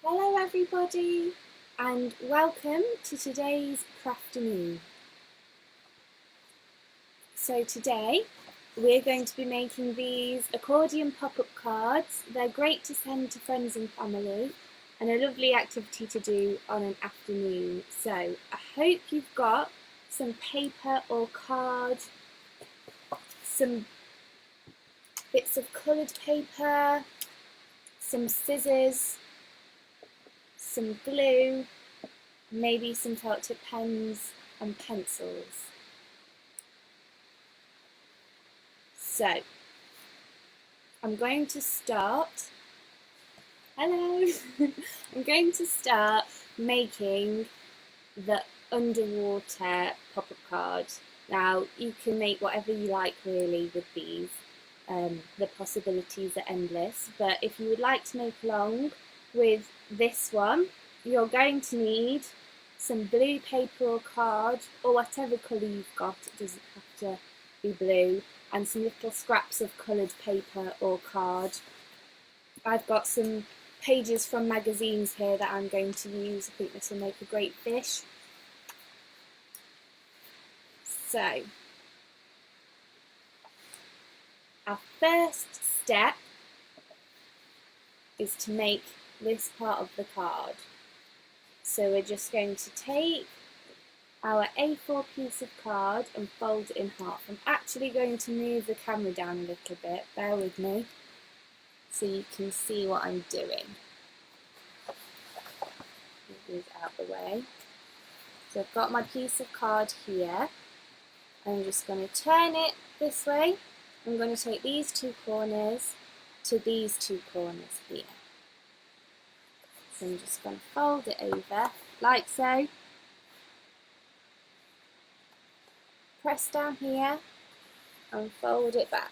Hello everybody and welcome to today's Crafternoon. So today we're going to be making these accordion pop-up cards. They're great to send to friends and family and a lovely activity to do on an afternoon. So I hope you've got some paper or card, some bits of coloured paper, some scissors, some glue, maybe some felt tip pens and pencils. So I'm going to start, hello, I'm going to start making the underwater pop-up card. Now you can make whatever you like really with these, the possibilities are endless, but if you would like to make along with this one, you're going to need some blue paper or card, or whatever colour you've got, it doesn't have to be blue, and some little scraps of coloured paper or card. I've got some pages from magazines here that I'm going to use. I think this will make a great fish. So, our first step is to make this part of the card. So we're just going to take our A4 piece of card and fold it in half. I'm actually going to move the camera down a little bit, bear with me, so you can see what I'm doing. Move these out of the way. So I've got my piece of card here. I'm just going to turn it this way. I'm going to take these two corners to these two corners here. So I'm just going to fold it over like so. Press down here and fold it back.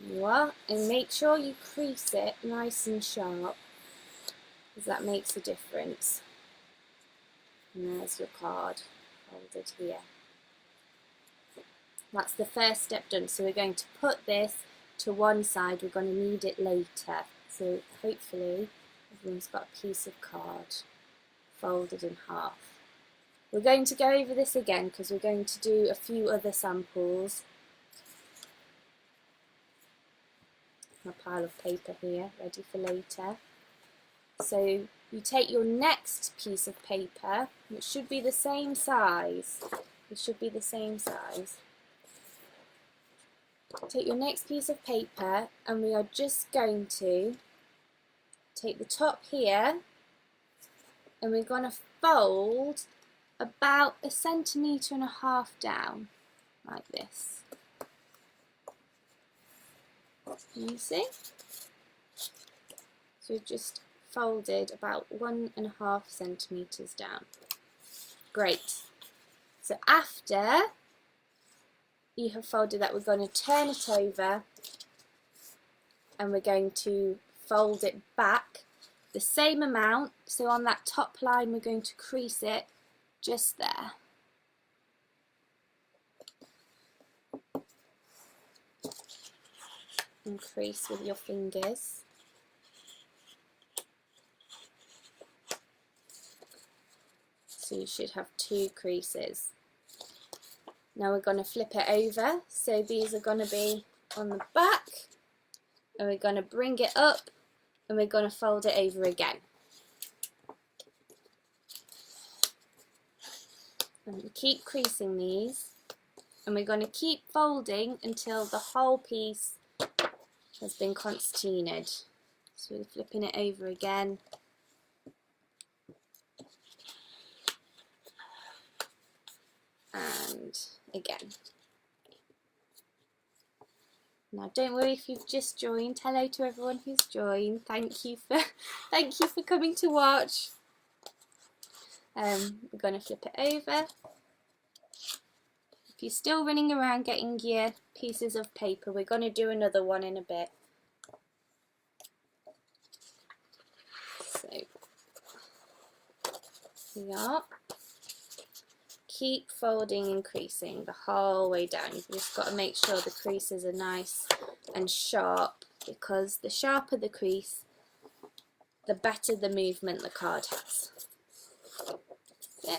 You are, and make sure you crease it nice and sharp, because that makes a difference. And there's your card folded here. That's the first step done. So we're going to put this to one side. We're going to need it later. So hopefully everyone's got a piece of card folded in half. We're going to go over this again because we're going to do a few other samples. My pile of paper here, ready for later. So you take your next piece of paper, which should be the same size. It should be the same size. Take your next piece of paper and we are just going to take the top here and we're going to fold about 1.5 centimeters down, like this. Can you see? So we've just folded about 1.5 centimeters down. Great. So after you have folded that, we're going to turn it over and we're going to fold it back the same amount. So on that top line we're going to crease it just there. And crease with your fingers. So you should have 2 creases. Now we're going to flip it over, so these are going to be on the back, and we're going to bring it up and we're going to fold it over again. And keep creasing these, and we're going to keep folding until the whole piece has been concertinaed. So we're flipping it over again. And again. Now don't worry if you've just joined. Hello to everyone who's joined. Thank you for coming to watch. We're going to flip it over. If you're still running around getting your pieces of paper, we're going to do another one in a bit. So we are. Keep folding and creasing the whole way down. You've just got to make sure the creases are nice and sharp, because the sharper the crease, the better the movement the card has. Yeah.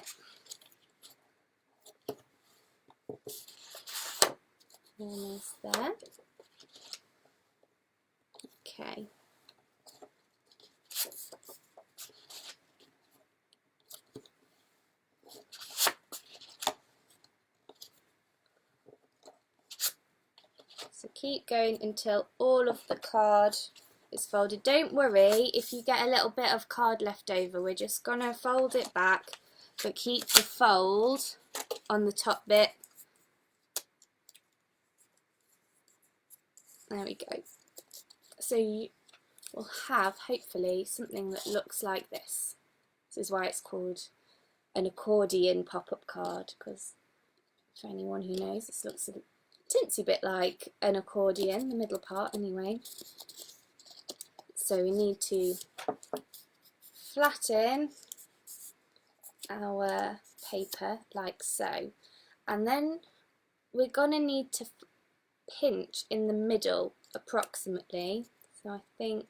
Almost there. Okay. So keep going until all of the card is folded. Don't worry if you get a little bit of card left over, we're just going to fold it back, but keep the fold on the top bit. There we go. So you will have, hopefully, something that looks like this. This is why it's called an accordion pop-up card, because for anyone who knows, this looks a tinsy bit like an accordion, the middle part anyway. So we need to flatten our paper like so, and then we're going to need to pinch in the middle approximately. So I think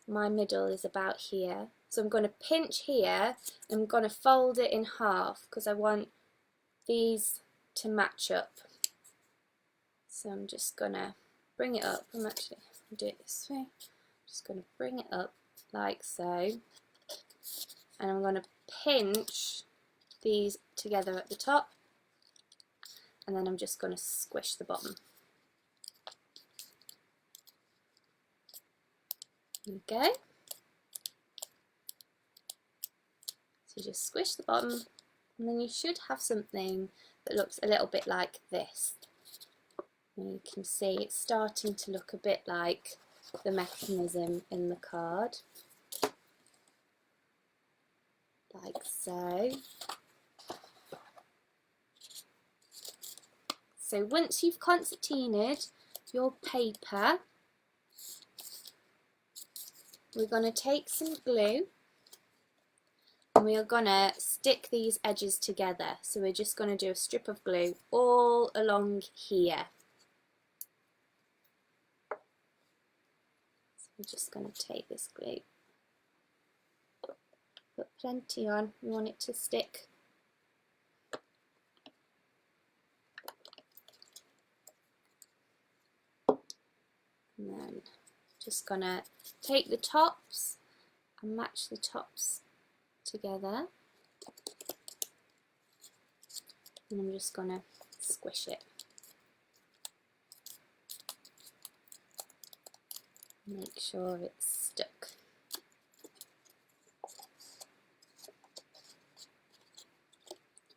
my middle is about here. So I'm going to pinch here and I'm going to fold it in half because I want these to match up. So I'm just going to bring it up. I'm actually going to do it this way. I'm just going to bring it up like so. And I'm going to pinch these together at the top. And then I'm just going to squish the bottom. Okay. So you just squish the bottom, and then you should have something that looks a little bit like this. And you can see it's starting to look a bit like the mechanism in the card. Like so. So once you've concertinaed your paper, we're going to take some glue and we are going to stick these edges together. So we're just going to do a strip of glue all along here. So we're just going to take this glue, put plenty on, we want it to stick. And then just going to take the tops and match the tops together, and I'm just going to squish it. Make sure it's stuck.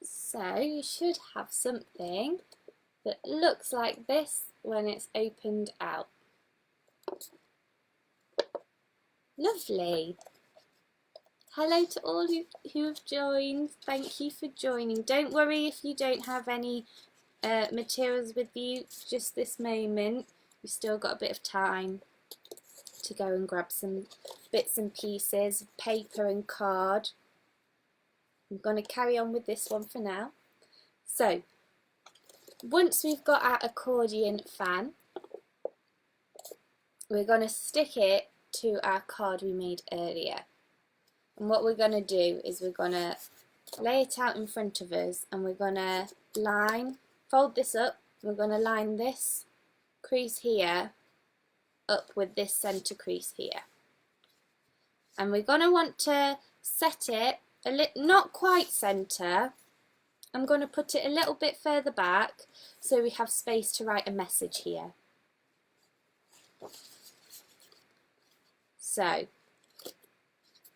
So you should have something that looks like this when it's opened out. Lovely. Hello to all who have joined. Thank you for joining. Don't worry if you don't have any materials with you just this moment. You've still got a bit of time to go and grab some bits and pieces of paper and card. I'm going to carry on with this one for now. So, once we've got our accordion fan, we're going to stick it to our card we made earlier. And what we're going to do is we're going to lay it out in front of us, and we're going to fold this up, we're going to line this crease here up with this centre crease here. And we're going to want to set it not quite centre. I'm going to put it a little bit further back so we have space to write a message here. So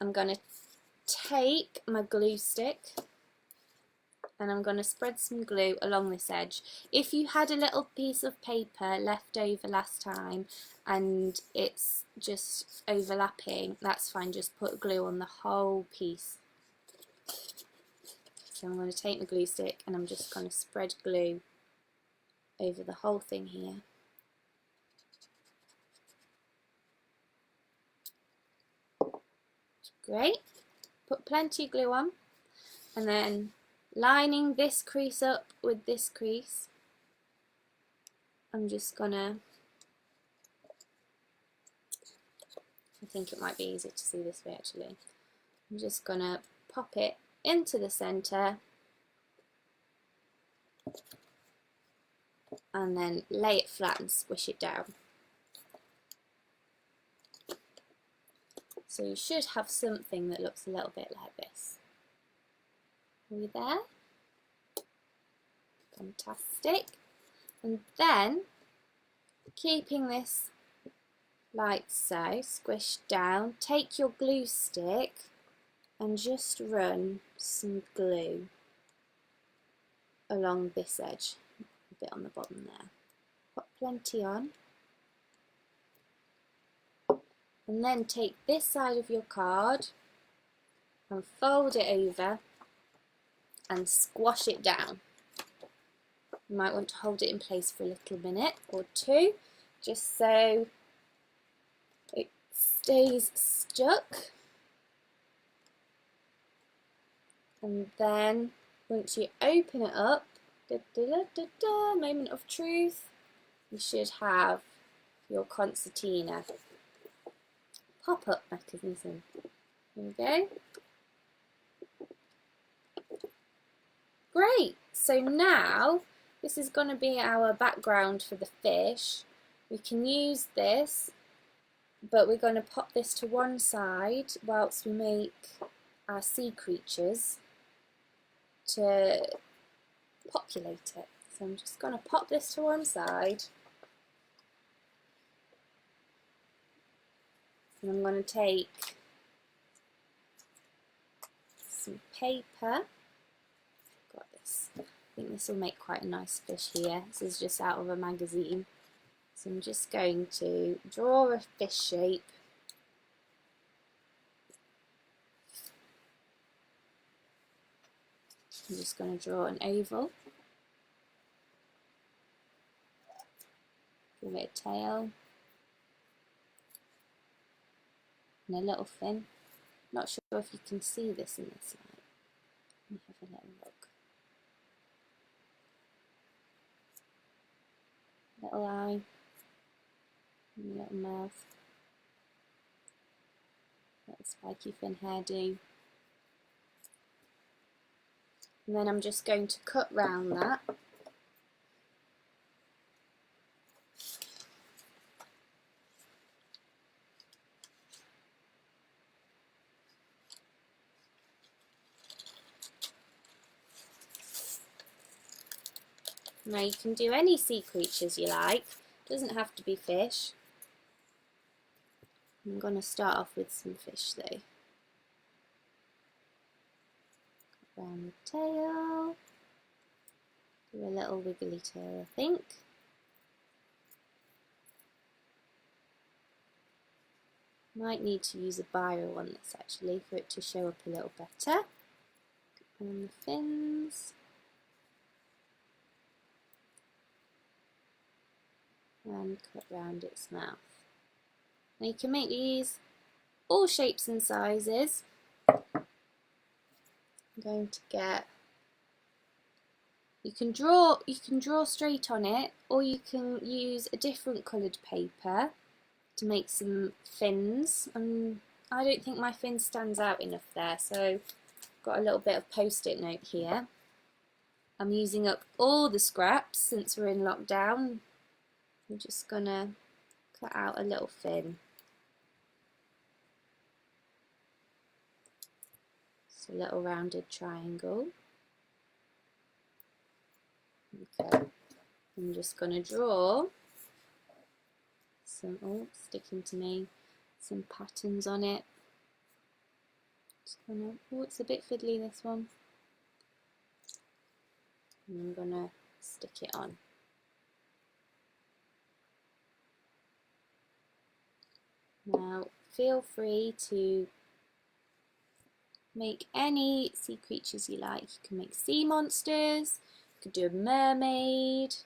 I'm going to take my glue stick and I'm going to spread some glue along this edge. If you had a little piece of paper left over last time and it's just overlapping, that's fine, just put glue on the whole piece. So I'm going to take my glue stick and I'm just going to spread glue over the whole thing here. Great. Put plenty of glue on, and then lining this crease up with this crease, I'm just gonna think it might be easier to see this way actually. I'm just going to pop it into the centre and then lay it flat and squish it down. So you should have something that looks a little bit like this. Are we there? Fantastic. And then, keeping this like so, squished down, take your glue stick and just run some glue along this edge, a bit on the bottom there. Put plenty on. And then take this side of your card and fold it over and squash it down. You might want to hold it in place for a little minute or two, just so it stays stuck. And then once you open it up, moment of truth, you should have your concertina pop-up mechanism. There we go. Great, so now this is going to be our background for the fish. We can use this, but we're going to pop this to one side whilst we make our sea creatures to populate it. So I'm just going to pop this to one side. And I'm going to take some paper. Got this. I think this will make quite a nice fish here. This is just out of a magazine. So I'm just going to draw a fish shape. I'm just going to draw an oval. Give it a tail. And a little fin. Not sure if you can see this in this light. Let me have a little look. Little eye. And a little mouth. Little spiky fin hairdo. And then I'm just going to cut round that. Now you can do any sea creatures you like, it doesn't have to be fish. I'm going to start off with some fish though. Cut round the tail, do a little wiggly tail I think. Might need to use a biro on this actually for it to show up a little better. And the fins. And cut round its mouth. Now you can make these all shapes and sizes. I'm going to get, you can draw straight on it, or you can use a different coloured paper to make some fins. I don't think my fin stands out enough there, so I've got a little bit of post-it note here. I'm using up all the scraps since we're in lockdown. I'm just gonna cut out a little fin. It's a little rounded triangle. Okay, I'm just gonna draw some, oh, sticking to me, some patterns on it. Just gonna, oh, it's a bit fiddly this one. And I'm gonna stick it on. Now feel free to make any sea creatures you like. You can make sea monsters, you could do a mermaid,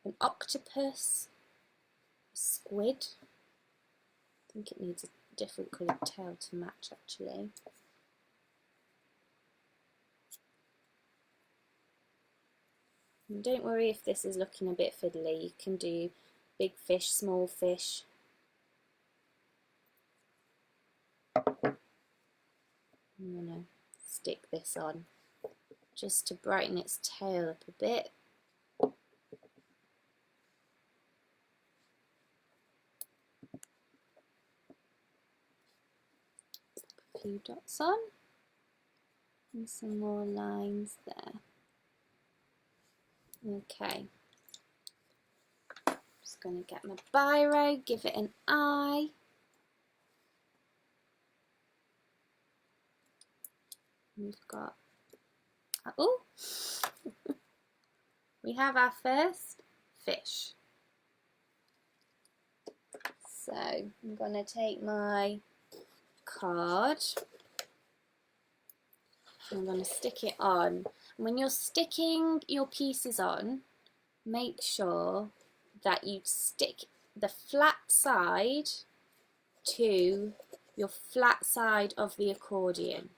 an octopus, a squid. I think it needs a different coloured tail to match actually. And don't worry if this is looking a bit fiddly, you can do big fish, small fish. stick this on, just to brighten its tail up a bit. A few dots on and some more lines there. Okay, just going to get my biro, give it an eye. We've got, oh, we have our first fish. So I'm going to take my card, I'm going to stick it on. And when you're sticking your pieces on, make sure that you stick the flat side to your flat side of the accordion.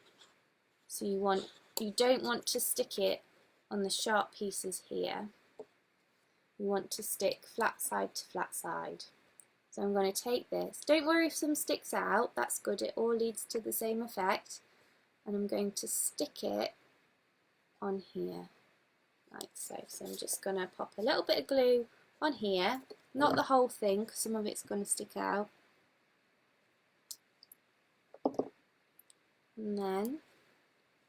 So you don't want to stick it on the sharp pieces here. You want to stick flat side to flat side. So I'm going to take this. Don't worry if some sticks out, that's good, it all leads to the same effect. And I'm going to stick it on here, like so. So I'm just going to pop a little bit of glue on here, not the whole thing because some of it's going to stick out. And then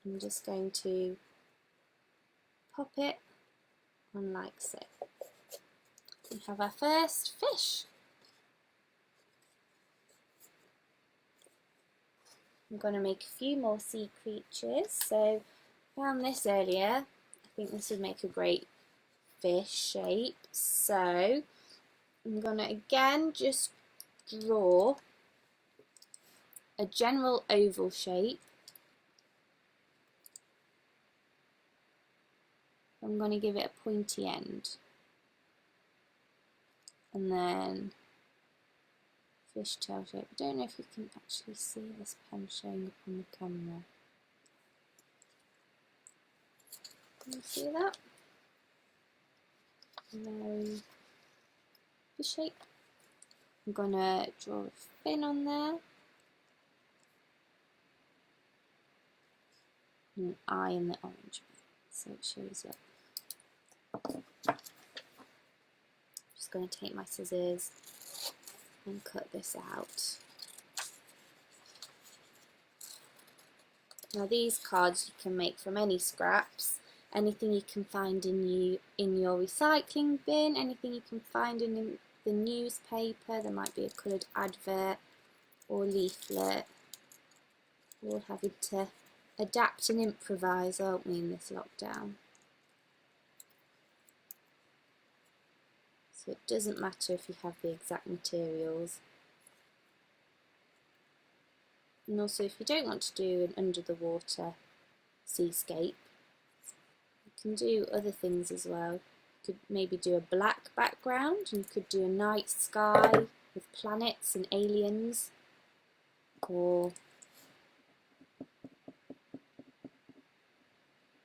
I'm just going to pop it on like so. We have our first fish. I'm going to make a few more sea creatures. So I found this earlier. I think this would make a great fish shape. So I'm going to again just draw a general oval shape. I'm going to give it a pointy end. And then fishtail shape. I don't know if you can actually see this pen showing up on the camera. Can you see that? Very fish shape. I'm going to draw a fin on there. And an eye in the orange bit, so it shows up. Just going to take my scissors and cut this out. Now these cards you can make from any scraps, anything you can find in your recycling bin, anything you can find in the newspaper. There might be a coloured advert or leaflet. We're all having to adapt and improvise, aren't we, in this lockdown? So it doesn't matter if you have the exact materials. And also if you don't want to do an under the water seascape, you can do other things as well. You could maybe do a black background, and you could do a night sky with planets and aliens, or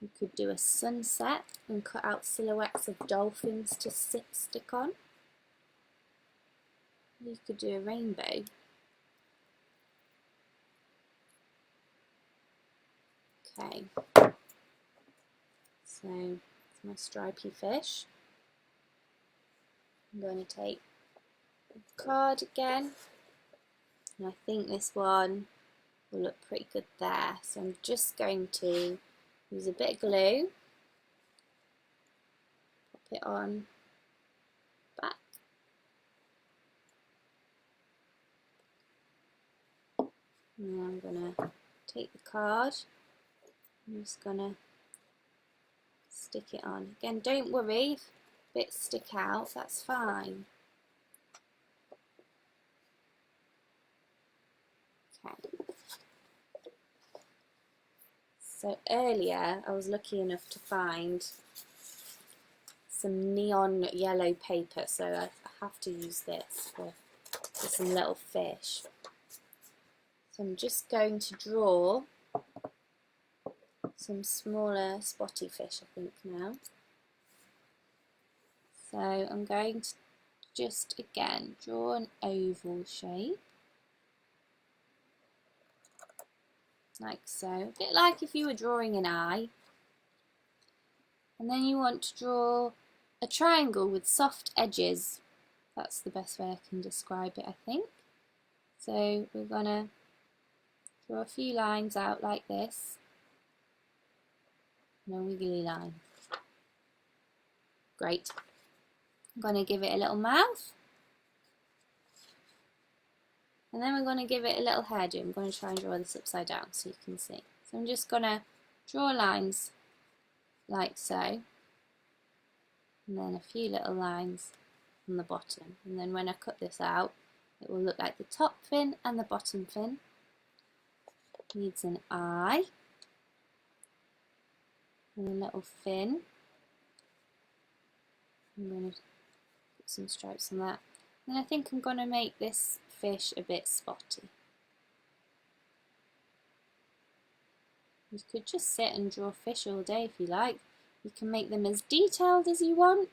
you could do a sunset and cut out silhouettes of dolphins to stick on. You could do a rainbow. Okay, so it's my stripy fish. I'm going to take the card again, and I think this one will look pretty good there. So I'm just going to use a bit of glue, pop it on back, and then I'm going to take the card, I'm just going to stick it on. Again, don't worry if bits stick out, that's fine. Okay. So earlier I was lucky enough to find some neon yellow paper, so I have to use this for some little fish. So I'm just going to draw some smaller spotty fish, I think, now. So I'm going to just again draw an oval shape. like so. A bit like if you were drawing an eye. And then you want to draw a triangle with soft edges. That's the best way I can describe it, I think. So we're going to draw a few lines out like this. And a wiggly line. Great. I'm going to give it a little mouth. And then we're going to give it a little hairdo. I'm going to try and draw this upside down so you can see. So I'm just going to draw lines like so. And then a few little lines on the bottom. And then when I cut this out, it will look like the top fin and the bottom fin. Needs an eye. And a little fin. I'm going to put some stripes on that. And I think I'm going to make this fish a bit spotty. You could just sit and draw fish all day if you like. You can make them as detailed as you want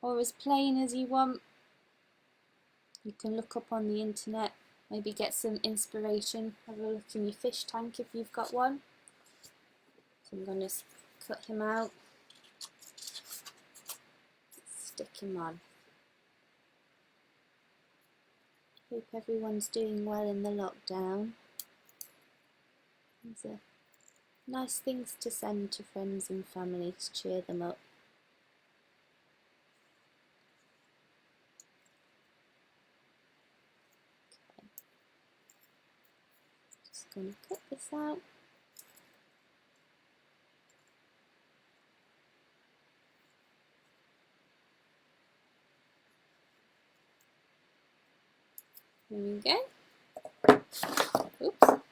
or as plain as you want. You can look up on the internet, maybe get some inspiration, have a look in your fish tank if you've got one. So I'm going to cut him out, stick him on. Hope everyone's doing well in the lockdown. These are nice things to send to friends and family to cheer them up. Okay. Just going to cut this out. There we go. Oops.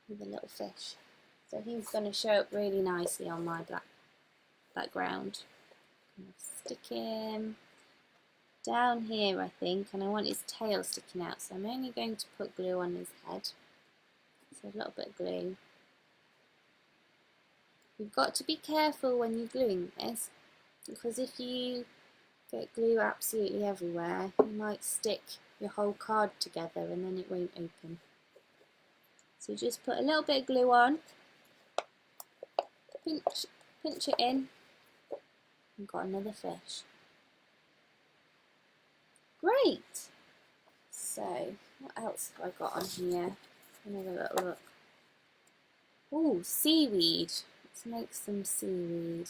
With a little fish. So he's going to show up really nicely on my black background. Stick him down here, I think, and I want his tail sticking out, so I'm only going to put glue on his head. So a little bit of glue. You've got to be careful when you're gluing this, because if you get glue absolutely everywhere, you might stick your whole card together and then it won't open. So just put a little bit of glue on, pinch it in, and got another fish. Great! So, what else have I got on here? Have a little look. Oh, seaweed. Let's make some seaweed.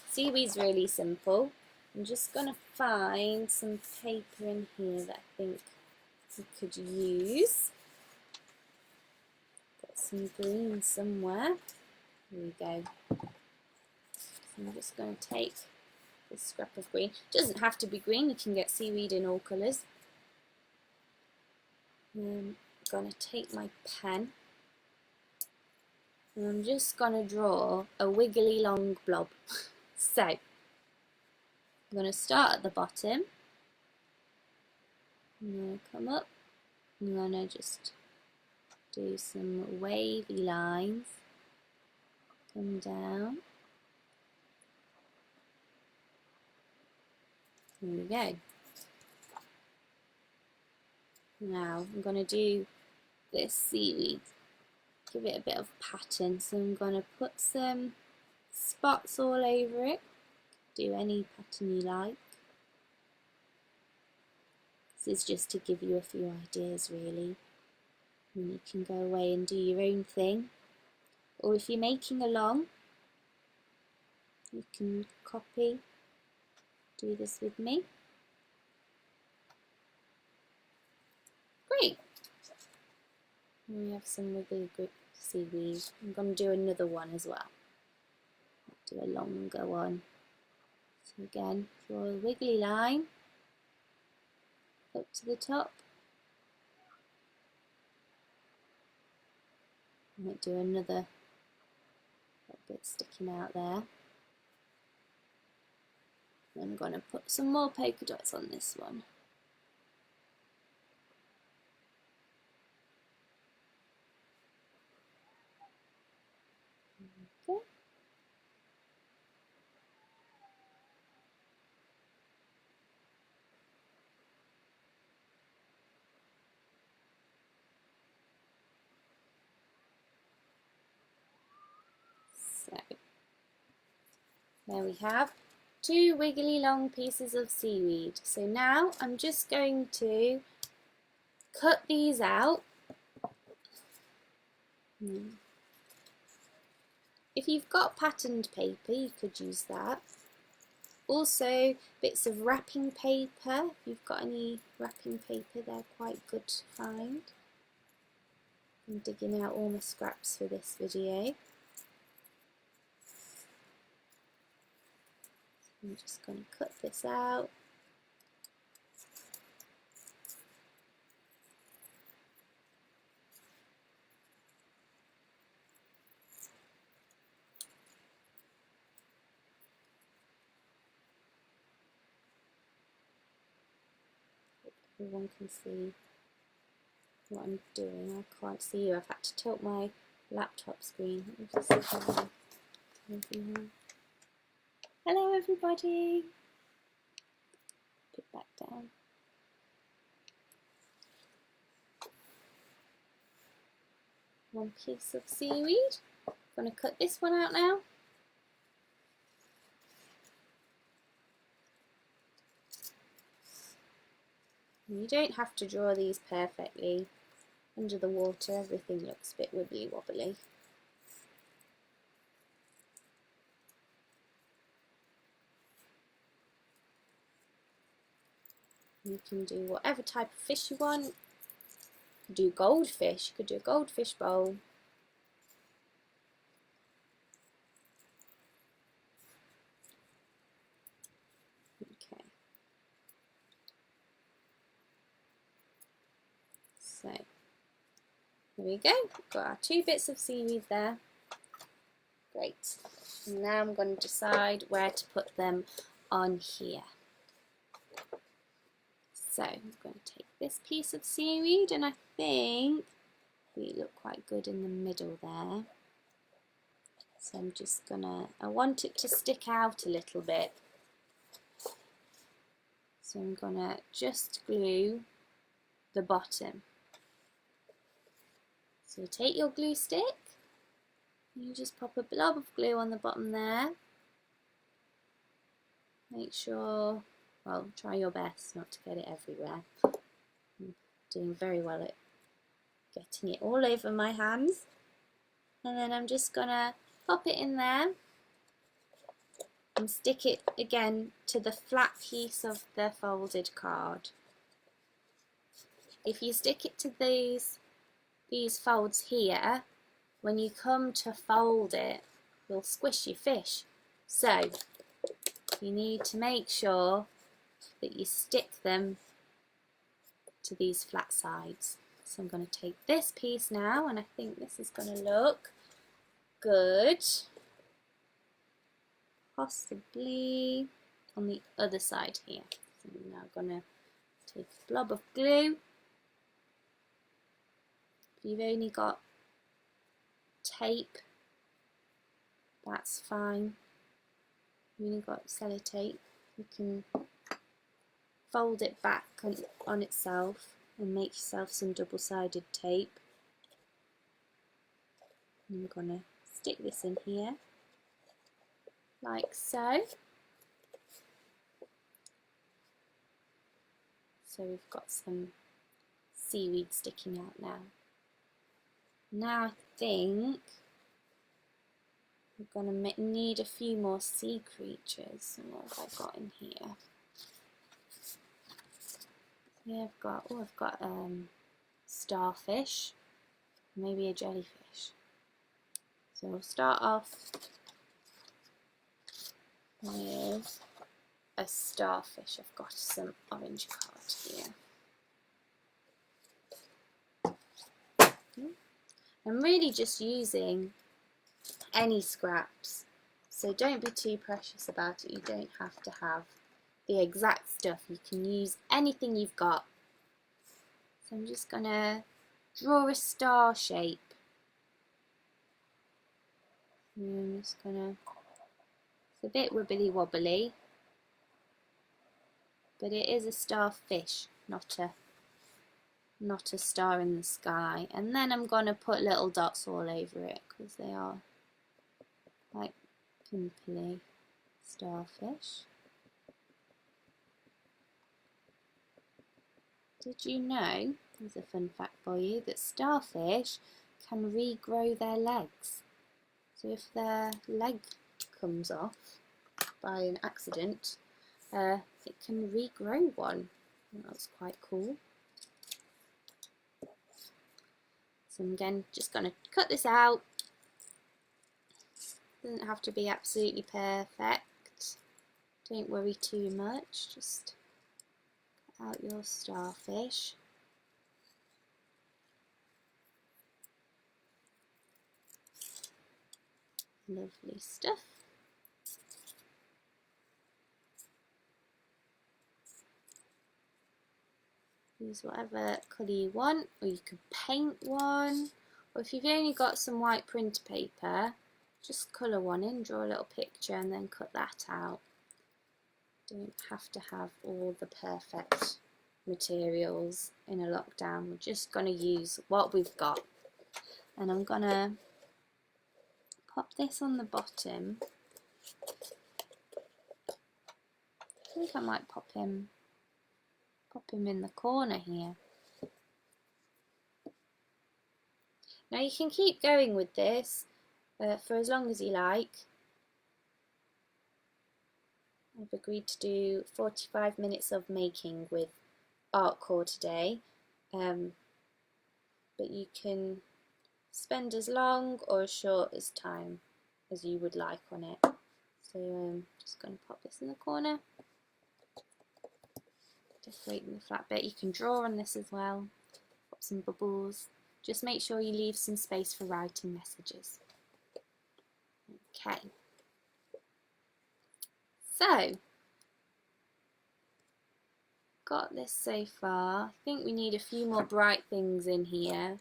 Seaweed's really simple. I'm just going to find some paper in here that I think we could use. Got some green somewhere. Here we go. So I'm just going to take this scrap of green. It doesn't have to be green, you can get seaweed in all colours. I'm going to take my pen and I'm just going to draw a wiggly long blob. So, I'm going to start at the bottom. I'm going to come up. I'm going to just do some wavy lines. Come down. There we go. Now I'm going to do this seaweed. Give it a bit of pattern. So I'm going to put some spots all over it. Do any pattern you like. This is just to give you a few ideas really. And you can go away and do your own thing. Or if you're making along, you can copy. Do this with me. Great. We have some wiggly grip seaweed. I'm going to do another one as well. Do a longer one. So again, draw a wiggly line up to the top. I might do another bit sticking out there. I'm going to put some more polka dots on this one. Okay. There we have 2 wiggly long pieces of seaweed. So now I'm just going to cut these out. If you've got patterned paper, you could use that. Also, bits of wrapping paper. If you've got any wrapping paper, they're quite good to find. I'm digging out all my scraps for this video. I'm just going to cut this out. Everyone can see what I'm doing. I can't see you. I've had to tilt my laptop screen. Let me just hello everybody. Put it back down. One piece of seaweed. I'm going to cut this one out now. You don't have to draw these perfectly. Under the water, everything looks a bit wibbly wobbly. You can do whatever type of fish you want. You could do goldfish, you could do a goldfish bowl. Okay. So, there we go. We've got our 2 bits of seaweed there. Great. And now I'm going to decide where to put them on here. So I'm going to take this piece of seaweed, and I think we look quite good in the middle there. So I'm just gonna, I want it to stick out a little bit. So I'm gonna just glue the bottom. So you take your glue stick, and you just pop a blob of glue on the bottom there. Make sure, well, try your best not to get it everywhere. I'm doing very well at getting it all over my hands. And then I'm just gonna pop it in there and stick it again to the flat piece of the folded card. If you stick it to these folds here, when you come to fold it, you'll squish your fish. So you need to make sure that you stick them to these flat sides. So I'm going to take this piece now, and I think this is going to look good. Possibly on the other side here. So I'm now going to take a blob of glue. If you've only got tape, that's fine. If you've only got sellotape, you can fold it back on itself and make yourself some double-sided tape. I'm going to stick this in here, like so. So we've got some seaweed sticking out now. Now I think we're going to need a few more sea creatures. And what have I got in here? Yeah, I've got starfish, maybe a jellyfish. So we'll start off with a starfish. I've got some orange card here. I'm really just using any scraps, so don't be too precious about it. You don't have to have the exact stuff. You can use anything you've got. So I'm just gonna draw a star shape. I'm just gonna, it's a bit wibbly wobbly, but it is a starfish, not a star in the sky. And then I'm gonna put little dots all over it because they are quite pimply. starfish. Did you know, here's a fun fact for you, that starfish can regrow their legs? So if their leg comes off by an accident, it can regrow one. That's quite cool. So I'm again just going to cut this out. Doesn't have to be absolutely perfect. Don't worry too much. Just cut out your starfish. Lovely stuff. Use whatever colour you want, or you could paint one, or if you've only got some white print paper, just colour one in, draw a little picture and then cut that out. Don't have to have all the perfect materials in a lockdown. We're just going to use what we've got. And I'm going to pop this on the bottom. I think I might pop him in the corner here. Now you can keep going with this for as long as you like. I've agreed to do 45 minutes of making with Artcore today, but you can spend as long or as short as time as you would like on it. So I'm just going to pop this in the corner. Decorating the flat bit. You can draw on this as well, pop some bubbles. Just make sure you leave some space for writing messages. Okay, so got this so far. I think we need a few more bright things in here,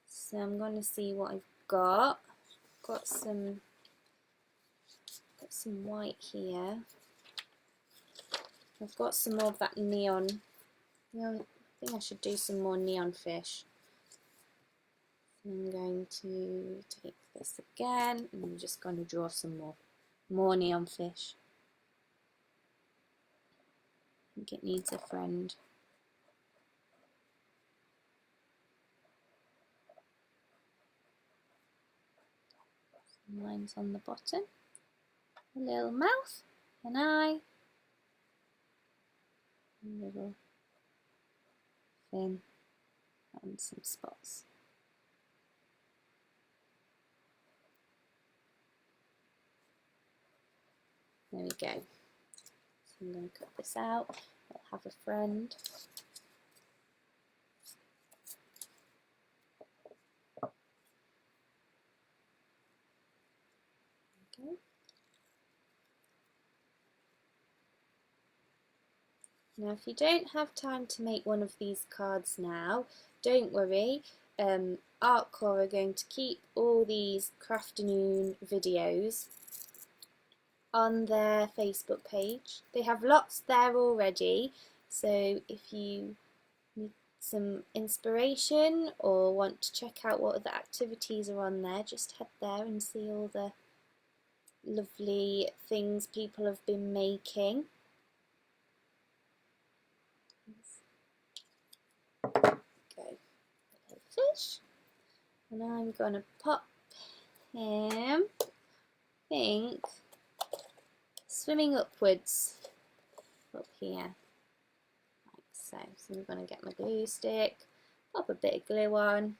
so I'm going to see what I've got. Got some white here. I've got some more of that neon. I think I should do some more neon fish. I'm going to take this again and I'm just going to draw some more neon fish. I think it needs a friend. Some lines on the bottom. A little mouth, an eye. A little fin and some spots. There we go. So I'm going to cut this out. I'll have a friend. Okay. Now if you don't have time to make one of these cards now, don't worry, Artcore are going to keep all these Crafternoon videos on their Facebook page. They have lots there already, so if you need some inspiration or want to check out what other activities are on there, just head there and see all the lovely things people have been making. Fish, and I'm gonna pop him, I think, swimming upwards up here, like so. So I'm gonna get my glue stick, pop a bit of glue on,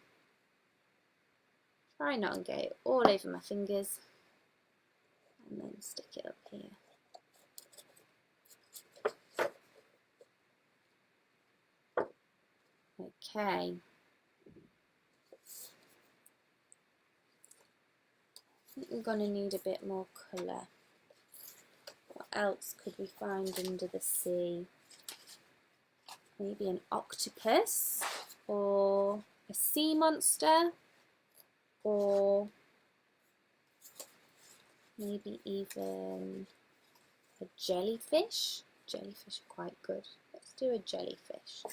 try not to get it all over my fingers, and then stick it up here. Okay. I think we're going to need a bit more colour. What else could we find under the sea? Maybe an octopus, or a sea monster, or maybe even a jellyfish. Jellyfish are quite good. Let's do a jellyfish.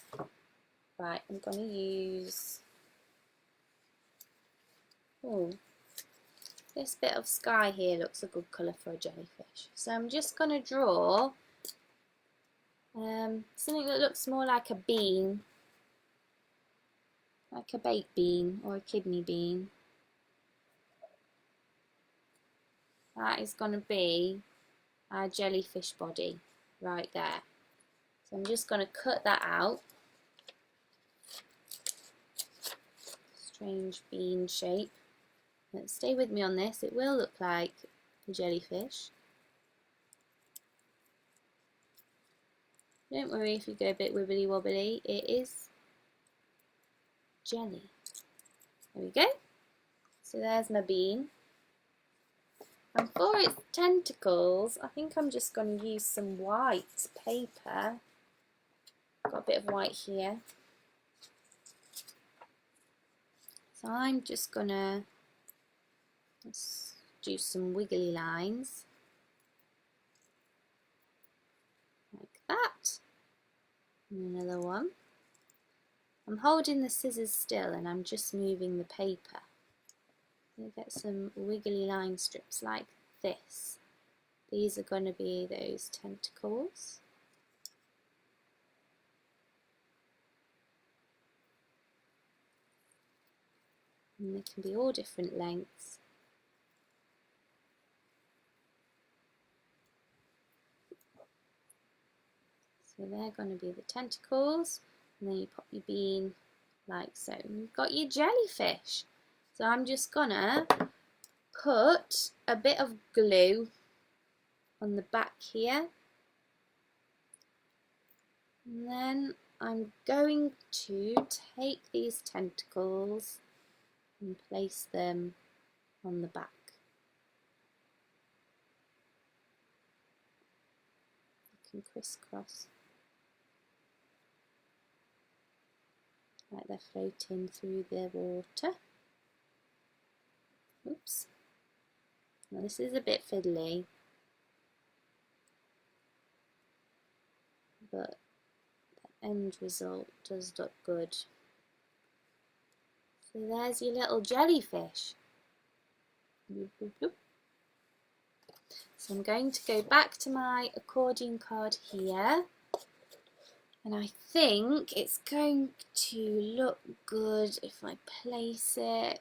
Right, I'm going to use... Oh. This bit of sky here looks a good colour for a jellyfish. So I'm just going to draw something that looks more like a bean, like a baked bean or a kidney bean. That is going to be our jellyfish body right there. So I'm just going to cut that out. Strange bean shape. Let's stay with me on this. It will look like a jellyfish. Don't worry if you go a bit wibbly wobbly. It is jelly. There we go. So there's my bean. And for its tentacles, I think I'm just going to use some white paper. Got a bit of white here. So I'm just going to do some wiggly lines. Like that. And another one. I'm holding the scissors still and I'm just moving the paper. You get some wiggly line strips like this. These are going to be those tentacles. And they can be all different lengths. So they're going to be the tentacles, and then you pop your bean like so. And you've got your jellyfish. So I'm just gonna put a bit of glue on the back here, and then I'm going to take these tentacles and place them on the back. You can crisscross like they're floating through the water. Oops. Now this is a bit fiddly, but the end result does look good. So there's your little jellyfish. Bloop, bloop, bloop. So I'm going to go back to my accordion card here, and I think it's going to look good if I place it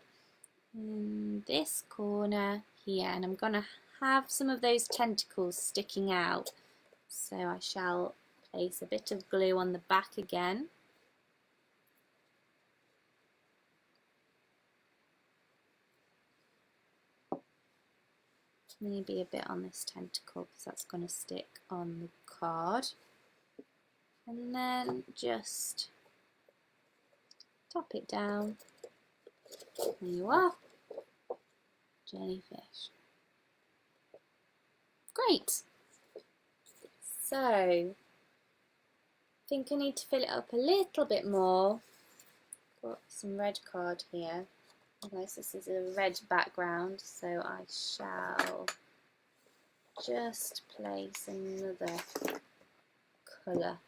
in this corner here, and I'm going to have some of those tentacles sticking out, so I shall place a bit of glue on the back again. Maybe a bit on this tentacle because that's going to stick on the card, and then just top it down. There you are, jellyfish. Great. So I think I need to fill it up a little bit more. Got some red card here. Otherwise this is a red background, so I shall just place another colour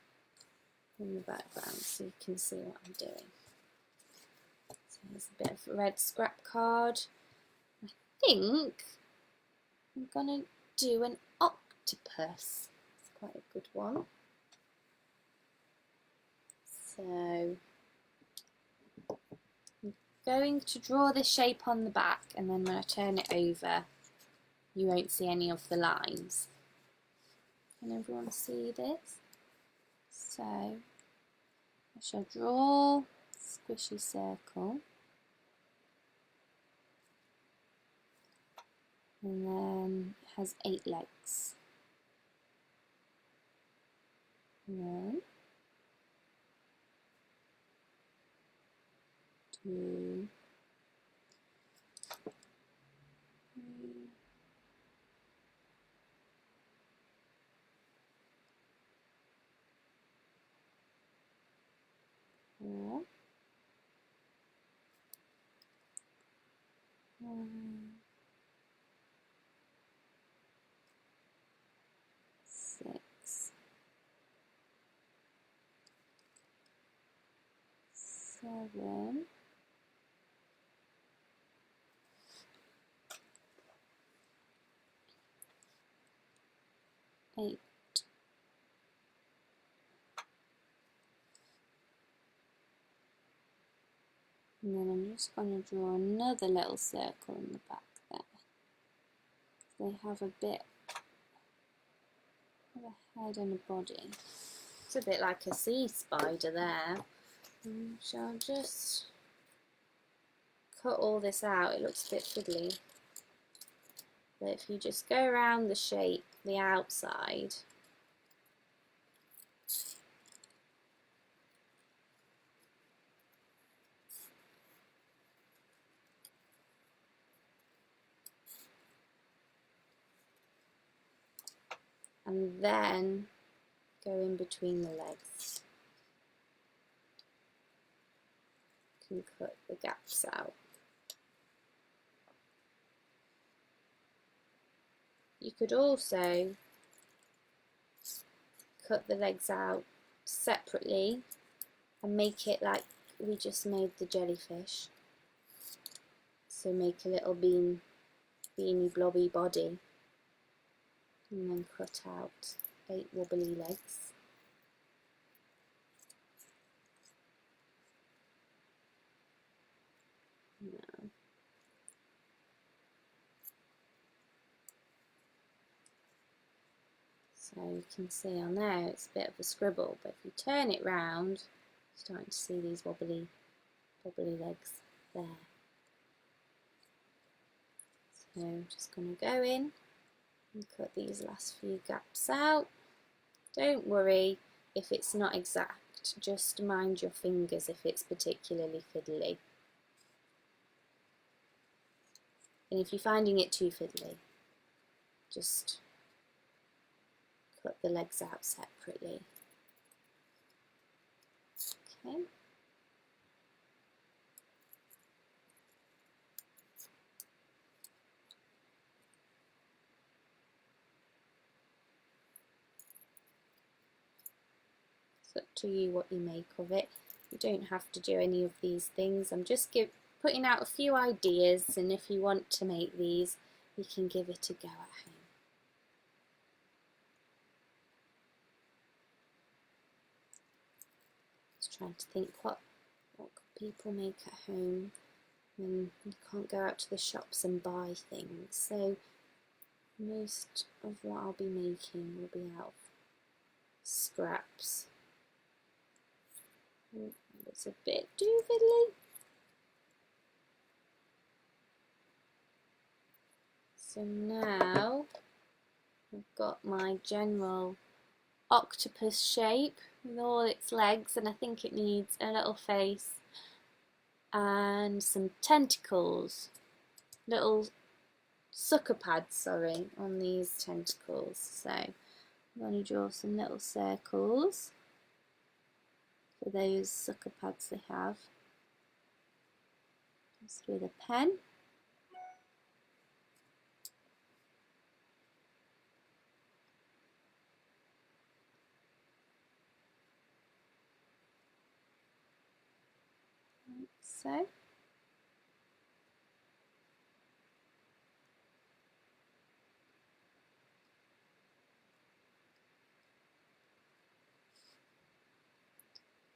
in the background so you can see what I'm doing. So there's a bit of red scrap card. I think I'm going to do an octopus. It's quite a good one. So I'm going to draw the shape on the back, and then when I turn it over you won't see any of the lines. Can everyone see this? So I shall draw a squishy circle, and then it has 8 legs. 1, 2, 3, 4, 5, 6, 7, And then I'm just going to draw another little circle in the back there. They have a bit of a head and a body. It's a bit like a sea spider there. So I'll just cut all this out. It looks a bit fiddly. But if you just go around the shape, the outside, and then go in between the legs. You can cut the gaps out. You could also cut the legs out separately and make it like we just made the jellyfish. So make a little beanie blobby body and then cut out 8 wobbly legs. No. So you can see on there it's a bit of a scribble, but if you turn it round, you're starting to see these wobbly legs there. So I'm just going to go in and cut these last few gaps out. Don't worry if it's not exact, just mind your fingers if it's particularly fiddly. And if you're finding it too fiddly, just cut the legs out separately. Okay. It's up to you what you make of it. You don't have to do any of these things. I'm just putting out a few ideas, and if you want to make these, you can give it a go at home. Just trying to think what could people make at home when you can't go out to the shops and buy things. So most of what I'll be making will be out of scraps. Oh, it's a bit too fiddly. So now I've got my general octopus shape with all its legs, and I think it needs a little face and some tentacles, little sucker pads, sorry, on these tentacles. So I'm going to draw some little circles for those sucker pads they have, just with a pen. Like so.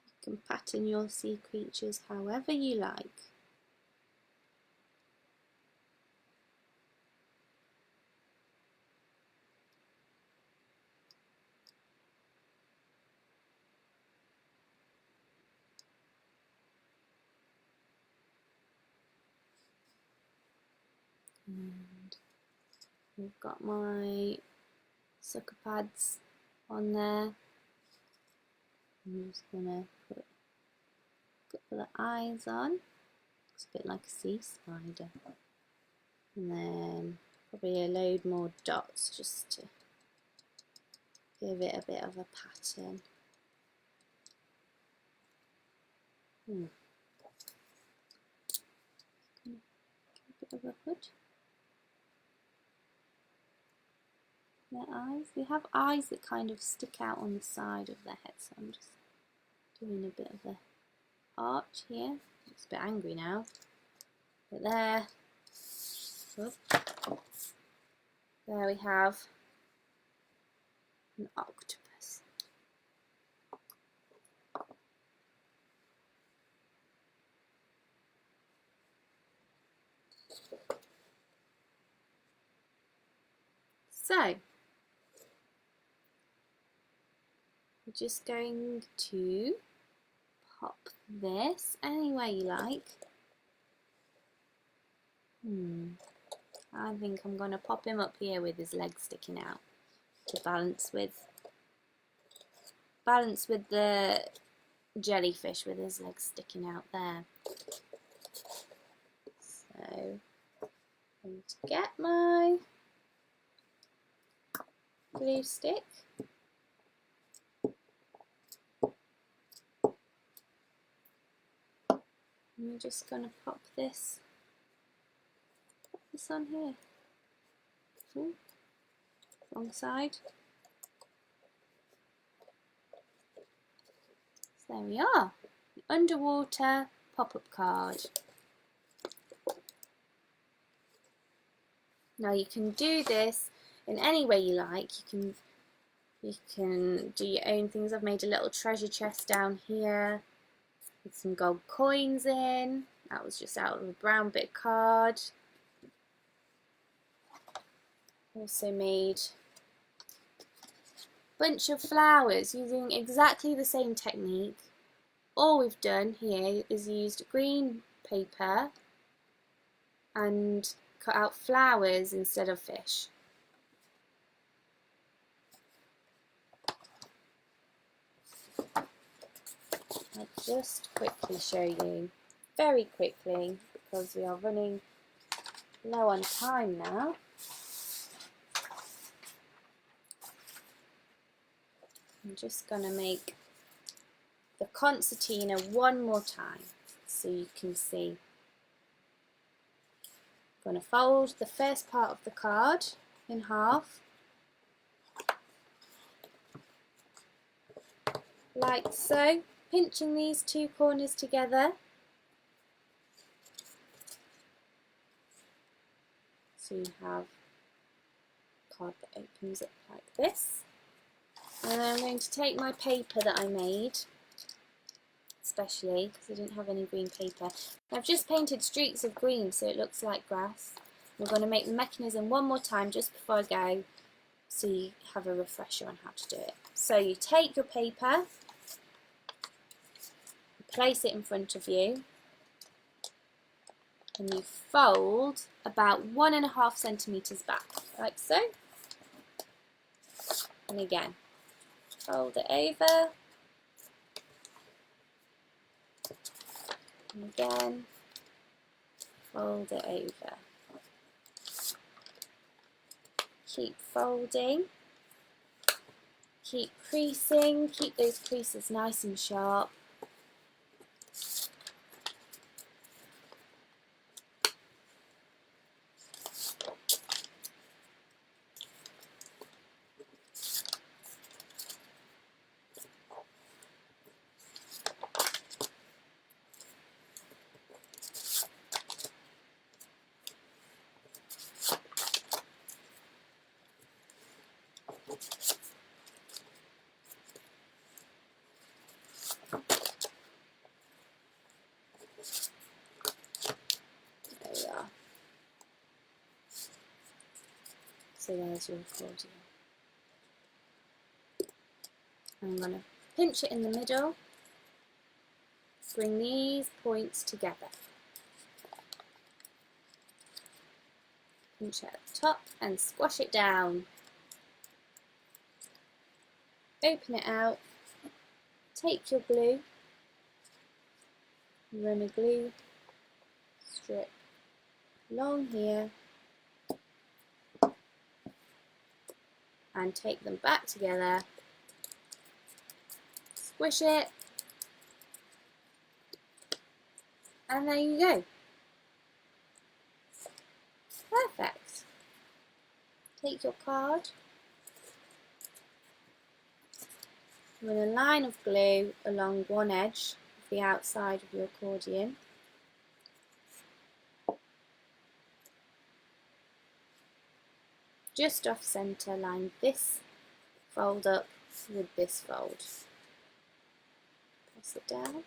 You can pattern your sea creatures however you like. And we've got my sucker pads on there. I'm just going to put a couple of eyes on. Looks a bit like a sea spider. And then probably a load more dots just to give it a bit of a pattern. A bit of a hood. Their eyes. They have eyes that kind of stick out on the side of their head, so I'm just doing a bit of a arch here. It's a bit angry now. But there we have an octopus. So we're just going to pop this any way you like. I think I'm going to pop him up here with his legs sticking out to balance with the jellyfish with his legs sticking out there. So I'm going to get my glue stick. And we're just going to pop this on here. Ooh, wrong side. So there we are, the underwater pop-up card. Now you can do this in any way you like. You can do your own things. I've made a little treasure chest down here with some gold coins in. That was just out of a brown bit card. Also made a bunch of flowers using exactly the same technique. All we've done here is used green paper and cut out flowers instead of fish. I'll just quickly show you, very quickly, because we are running low on time now. I'm just going to make the concertina one more time so you can see. I'm going to fold the first part of the card in half, like so, pinching these two corners together. So you have a card that opens up like this. And then I'm going to take my paper that I made, especially because I didn't have any green paper. I've just painted streaks of green so it looks like grass. We're going to make the mechanism one more time just before I go, so you have a refresher on how to do it. So you take your paper, place it in front of you, and you fold about 1.5 centimetres back, like so. And again, fold it over, and again, fold it over. Keep folding, keep creasing, keep those creases nice and sharp. So there's your accordion. I'm going to pinch it in the middle, bring these points together. Pinch it at the top and squash it down. Open it out, take your glue, run a glue strip along here, and take them back together, squish it, and there you go. Perfect. Take your card, run a line of glue along one edge of the outside of your accordion. Just off centre, line this fold up with this fold. Press it down.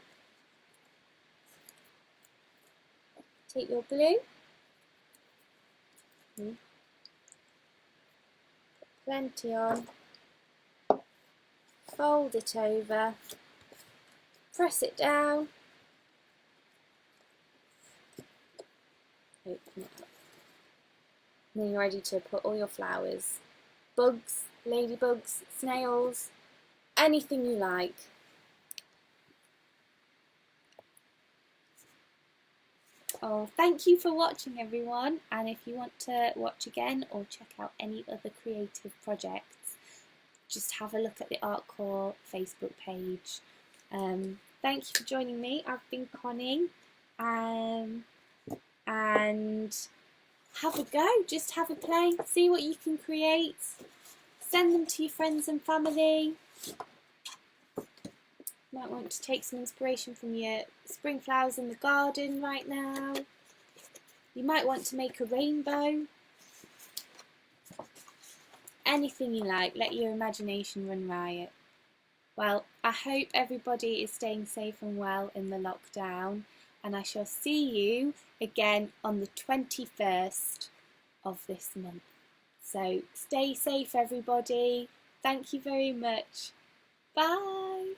Take your glue, Plenty on. Fold it over. Press it down. Open it up. And then you're ready to put all your flowers. Bugs, ladybugs, snails, anything you like. Oh, thank you for watching, everyone, and if you want to watch again or check out any other creative projects, just have a look at the Artcore Facebook page. Thank you for joining me. I've been Connie, and have a go, just have a play, see what you can create, send them to your friends and family. Might want to take some inspiration from your spring flowers in the garden right now. You might want to make a rainbow. Anything you like, let your imagination run riot. Well, I hope everybody is staying safe and well in the lockdown, and I shall see you again on the 21st of this month. So stay safe, everybody. Thank you very much. Bye.